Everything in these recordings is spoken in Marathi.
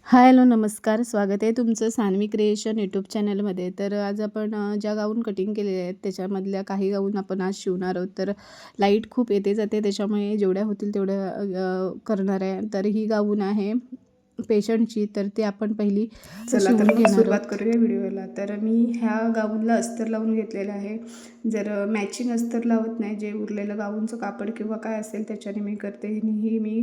हाय, हॅलो, नमस्कार. स्वागत आहे तुमचं सान्वी क्रिएशन यूट्यूब चॅनलमध्ये. तर आज आपण ज्या गाऊन कटिंग केलेल्या आहेत त्याच्यामधल्या काही गाऊन आपण आज शिवणार आहोत. तर लाईट खूप येते जाते, त्याच्यामुळे जेवढ्या होतील तेवढ्या करणार आहे. तर ही गाऊन आहे पेशंटची, तर ती आपण पहिली चला तर शिवून मग घेणार सुरुवात आहोत. करूया व्हिडिओला. तर मी ह्या गाऊनला अस्तर लावून घेतलेलं आहे. जर मॅचिंग अस्तर लावत नाही, जे उरलेलं गाऊनचं कापड किंवा काय असेल त्याच्याने मी करते. ही मी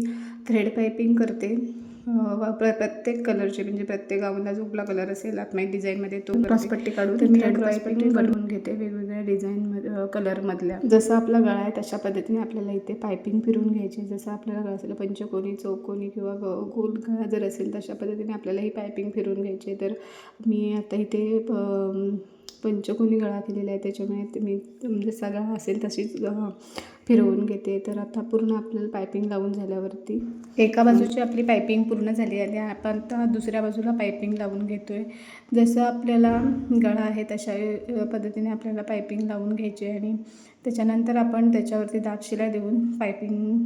थ्रेड पायपिंग करते. प्रत्येक कलरचे, म्हणजे प्रत्येक गाऊनला जो आपला कलर असेल आत्माई डिझाईनमध्ये तो क्रॉसपट्टी काढून तर मी थ्रेड पायपिंग बनवून घेते वेगवेगळ्या डिझाईन कलरमधल्या. जसं आपला गळा आहे तशा पद्धतीने आपल्याला इथे पायपिंग फिरून घ्यायची. जसं आपल्याला गळा असेल पंचकोनी, चौकोनी किंवा गोल गळा जर असेल तशा पद्धतीने आपल्याला ही पायपिंग फिरून घ्यायची. तर मी आता इथे पंचकोनी गळा केलेला आहे, त्याच्यामुळे ते मी जसा गळा असेल तशीच फिरवून घेते. तर आता पूर्ण आपल्याला पायपिंग लावून झाल्यावरती एका बाजूची आपली पायपिंग पूर्ण झाली आहे. आपण आता दुसऱ्या बाजूला पायपिंग लावून घेतो आहे. जसं आपल्याला गळा आहे तशा पद्धतीने आपल्याला पायपिंग लावून घ्यायची आहे. आणि त्याच्यानंतर आपण त्याच्यावरती दाब शिलाई देऊन पायपिंग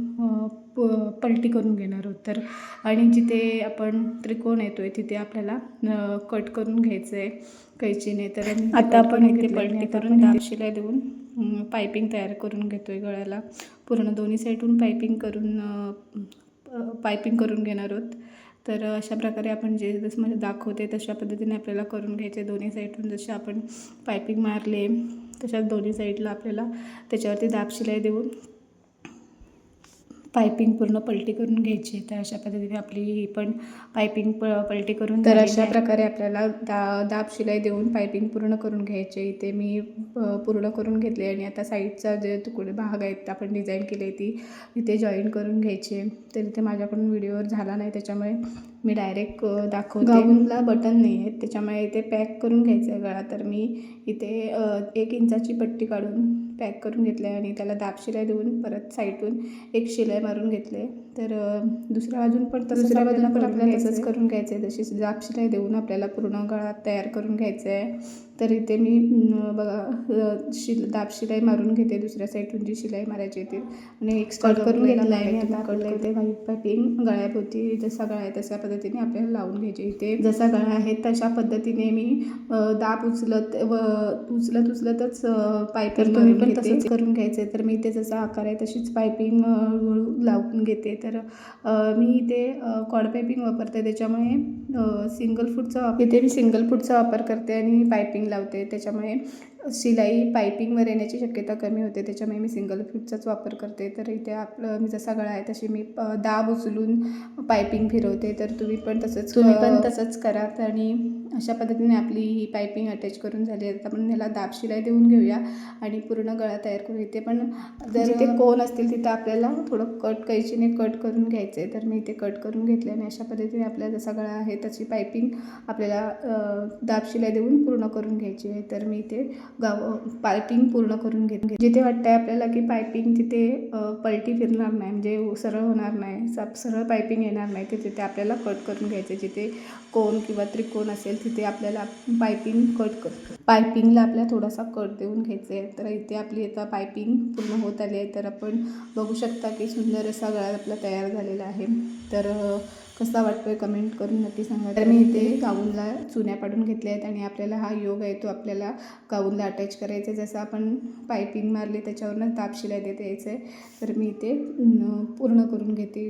पलटी करून घेणार आहोत. तर आणि जिथे आपण त्रिकोण येतो आहे तिथे आपल्याला कट करून घ्यायचं आहे कैचीने. तर आता आपण इथे पलटी करून दाब शिलाई देऊन पायपिंग तयार करून घेतो आहे गळ्याला. पूर्ण दोन्ही साईडून पायपिंग करून घेणार आहोत. तर अशा प्रकारे आपण जे जसं म्हणजे दाखवते तशा पद्धतीने आपल्याला करून घ्यायचे. दोन्ही साईडून जसे आपण पायपिंग मारले तशाच दोन्ही साईडला आपल्याला त्याच्यावरती दाब शिलाई देऊन पायपिंग पूर्ण पलटी करून घ्यायची. तर अशा पद्धतीने आपली ही पण पायपिंग पलटी करून. तर अशा प्रकारे आपल्याला दाब शिलाई देऊन पायपिंग पूर्ण करून घ्यायचे. इथे मी पूर्ण करून घेतले आणि आता साईडचा जे तुकडे भाग आहेत आपण डिझाईन केली ती इथे जॉईन करून घ्यायचे. तर इथे माझ्याकडून व्हिडिओवर झाला नाही, त्याच्यामुळे मी डायरेक्ट दाखवते. गाऊनला बटन नाही आहेत त्याच्यामुळे इथे पॅक करून घ्यायचं आहे गळा. तर मी इथे 1 इंचाची पट्टी काढून पॅक करून घेतलं आहे आणि त्याला दाब शिलाई देऊन परत साईडून एक शिलाई मारून घेतले. तर दुसऱ्या बाजून पण दुसऱ्या बाजूला पण आपल्याला तसंच करून घ्यायचं आहे. तशीच दाब शिलाई देऊन आपल्याला पूर्ण गळा तयार करून घ्यायचा आहे. तर इथे मी बघा दाब शिलाई मारून घेते दुसऱ्या साईडून जी शिलाई मारायची येते आणि एक्स्ट्रा करून घेतला आहे मी. आता आपल्याला इथे व्हाईट पायपिंग गळ्याभोवती जसा गळा आहे तशा पद्धतीने आपल्याला लावून घ्यायचे. इथे जसा गळा आहे तशा पद्धतीने मी दाब उचलतच पायपिंग तुम्ही पण तसंच करून घ्यायचे. तर मी इथे जसा आकार आहे तशीच पायपिंग लावून घेते. तर मी इथे कॉड पायपिंग वापरते, त्याच्यामुळे सिंगल फूटचा वापर करते आणि पायपिंग लावते. त्याच्यामुळे शिलाई पायपिंगवर येण्याची शक्यता कमी होते, त्याच्यामुळे मी सिंगल फूटचाच वापर करते. तर इथे आपलं मी जसा गळा आहे तशी मी दाब उचलून पायपिंग फिरवते. तर तुम्ही पण तसंच करा. आणि अशा पद्धतीने आपली ही पायपिंग अटॅच करून झाली आहे. आता आपण ह्याला दाब शिलाई देऊन घेऊया आणि पूर्ण गळा तयार करू. इथे पण जिथे कोण असतील तिथं आपल्याला थोडं कैचीने कट करून घ्यायचं आहे. तर मी इथे कट करून घेतले आणि अशा पद्धतीने आपला जसा गळा आहे तशी पायपिंग आपल्याला दाब शिलाई देऊन पूर्ण करून घ्यायची आहे. तर मी इथे पायपिंग पूर्ण करून घेते. जिथे वाटतं आहे आपल्याला की पायपिंग तिथे पलटी फिरणार नाही, म्हणजे सरळ होणार नाही, सरळ पायपिंग येणार नाही, तिथे आपल्याला कट करून घ्यायचे. जिथे कोण किंवा त्रिकोण असेल तिथे आपल्याला पायपिंगला आपल्याला थोडासा कट देऊन घ्यायचं आहे. तर इथे आपली आता पायपिंग पूर्ण होत आली आहे. तर आपण बघू शकता की सुंदर असा गळा आपला तयार झालेला आहे. तर कसा वाटतोय कमेंट करून नक्की सांगा. तर मी इथे गाऊनला चुन्या पाडून घेतल्या आहेत आणि आपल्याला हा योग आहे तो आपल्याला गाऊनला अटॅच करायचा आहे. जसं आपण पायपिंग मारली त्याच्यावरनं दाब शिलाई देता यायचं आहे. तर मी इथे पूर्ण करून घेते.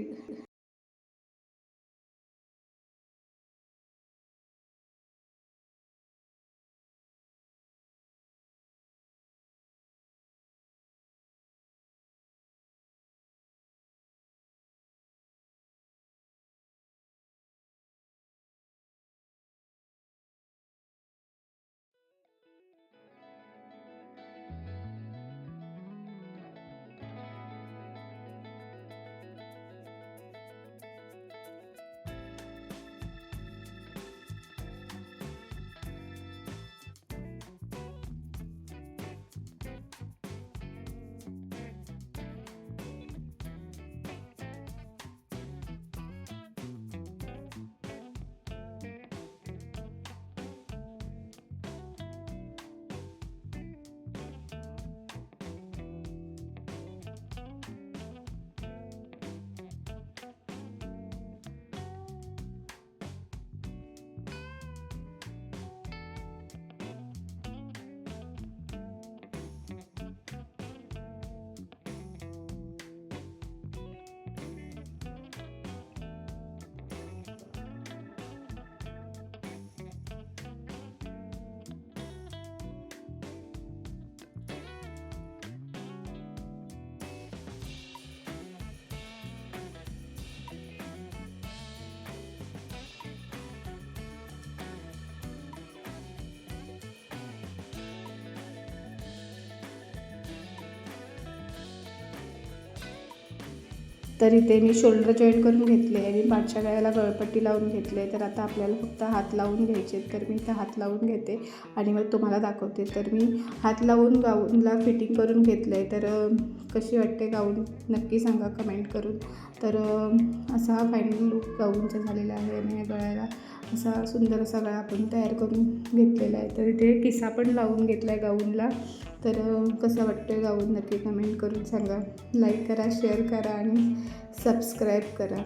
तर इथे मी शोल्डर जॉईंट करून घेतले आणि पाठच्या गळ्याला गळपट्टी लावून घेतले. तर आता आपल्याला फक्त हात लावून घ्यायचे. तर मी इथं हात लावून घेते आणि मग तुम्हाला दाखवते. तर मी हात लावून गाऊनला फिटिंग करून घेतलं आहे. तर कशी वाटते गाऊन नक्की सांगा कमेंट करून. तर असा हा फायनल लूक गाऊनचा झालेला आहे आणि या गळ्याला असा सुंदर असा गळा आपण तयार करून घेतलेला आहे. तर इथे किस्सा पण लावून घेतला आहे गाऊनला. तर कसं वाटतं आहे गाऊन नक्की कमेंट करून सांगा. लाईक करा, शेअर करा आणि सबस्क्राईब करा.